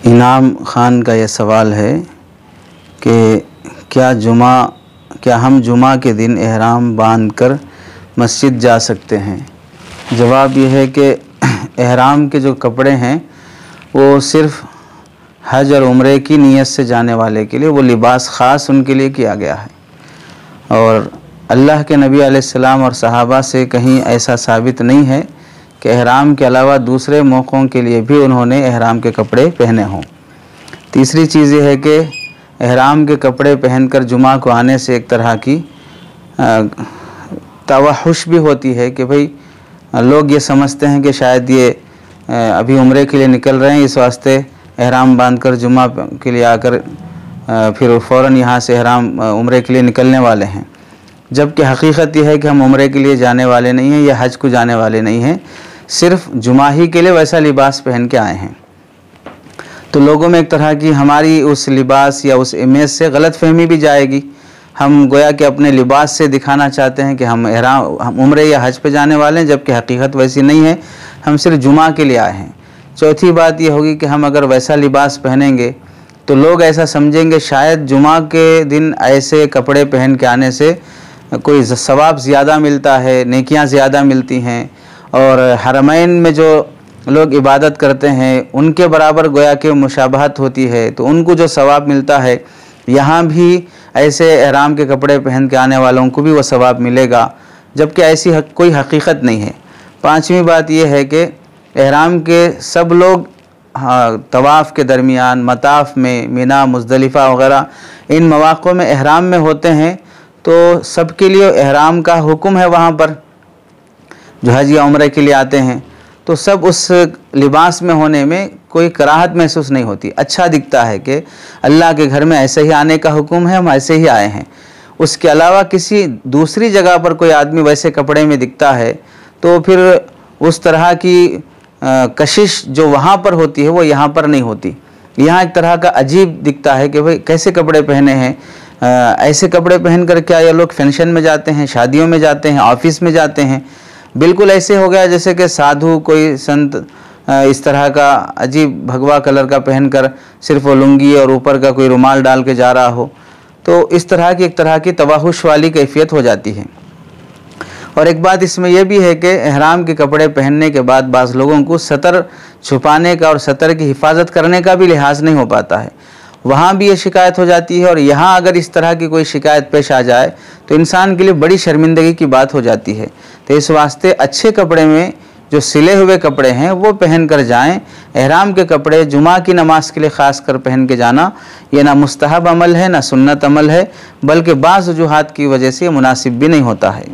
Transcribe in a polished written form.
इनाम ख़ान का यह सवाल है कि क्या हम जुमा के दिन एहराम बांधकर मस्जिद जा सकते हैं। जवाब यह है कि एहराम के जो कपड़े हैं वो सिर्फ़ हज और उम्रे की नीयत से जाने वाले के लिए वो लिबास ख़ास उनके लिए किया गया है, और अल्लाह के नबी अलैहिस्सलाम और सहाबा से कहीं ऐसा साबित नहीं है कि एहराम के अलावा दूसरे मौक़ों के लिए भी उन्होंने एहराम के कपड़े पहने हों। तीसरी चीज़ ये है कि एहराम के कपड़े पहनकर जुमा को आने से एक तरह की तवहुश भी होती है कि भाई लोग ये समझते हैं कि शायद ये अभी उम्रे के लिए निकल रहे हैं, इस वास्ते एहराम बांधकर जुमा के लिए आकर फिर फ़ौरन यहाँ से एहराम उम्रे के लिए निकलने वाले हैं, जबकि हकीकत यह है कि हम उम्रे के लिए जाने वाले नहीं हैं या हज को जाने वाले नहीं हैं, सिर्फ जुमा ही के लिए वैसा लिबास पहन के आए हैं। तो लोगों में एक तरह की हमारी उस लिबास या उस इमेज से गलत फहमी भी जाएगी। हम गोया कि अपने लिबास से दिखाना चाहते हैं कि हम उम्रे या हज पे जाने वाले हैं, जबकि हकीकत वैसी नहीं है, हम सिर्फ जुमा के लिए आए हैं। चौथी बात यह होगी कि हम अगर वैसा लिबास पहनेंगे तो लोग ऐसा समझेंगे शायद जुमा के दिन ऐसे कपड़े पहन के आने से कोई सवाब ज़्यादा मिलता है, नेकियां ज़्यादा मिलती हैं, और हरमैन में जो लोग इबादत करते हैं उनके बराबर गोया कि मुशाबहत होती है, तो उनको जो सवाब मिलता है यहाँ भी ऐसे एहराम के कपड़े पहन के आने वालों को भी वो सवाब मिलेगा, जबकि ऐसी कोई हकीकत नहीं है। पांचवी बात यह है कि एहराम के सब लोग तवाफ़ के दरमियान, मताफ़ में, मिना, मुज़दलिफ़ा वग़ैरह इन मौक़ों में एहराम में होते हैं, तो सबके लिए एहराम का हुक्म है। वहाँ पर जो हज या उम्रे के लिए आते हैं तो सब उस लिबास में होने में कोई कराहत महसूस नहीं होती, अच्छा दिखता है कि अल्लाह के घर में ऐसे ही आने का हुक्म है, हम ऐसे ही आए हैं। उसके अलावा किसी दूसरी जगह पर कोई आदमी वैसे कपड़े में दिखता है तो फिर उस तरह की कशिश जो वहाँ पर होती है वो यहाँ पर नहीं होती। यहाँ एक तरह का अजीब दिखता है कि भाई कैसे कपड़े पहने हैं, ऐसे कपड़े पहनकर क्या ये लोग फंक्शन में जाते हैं, शादियों में जाते हैं, ऑफिस में जाते हैं। बिल्कुल ऐसे हो गया जैसे कि साधु कोई संत इस तरह का अजीब भगवा कलर का पहनकर सिर्फ वो लुंगी और ऊपर का कोई रुमाल डाल के जा रहा हो, तो इस तरह की एक तरह की तवाहुश वाली कैफियत हो जाती है। और एक बात इसमें यह भी है कि एहराम के कपड़े पहनने के बाद बाज़ लोगों को सतर छुपाने का और सतर की हिफाजत करने का भी लिहाज नहीं हो पाता है, वहाँ भी ये शिकायत हो जाती है। और यहाँ अगर इस तरह की कोई शिकायत पेश आ जाए तो इंसान के लिए बड़ी शर्मिंदगी की बात हो जाती है। तो इस वास्ते अच्छे कपड़े में जो सिले हुए कपड़े हैं वो पहन कर जाएँ। एहराम के कपड़े जुमा की नमाज के लिए ख़ास कर पहन के जाना ये ना मुस्तहब अमल है, ना सुन्नत अमल है, बल्कि बाज़ वजूहात की वजह से मुनासिब भी नहीं होता है।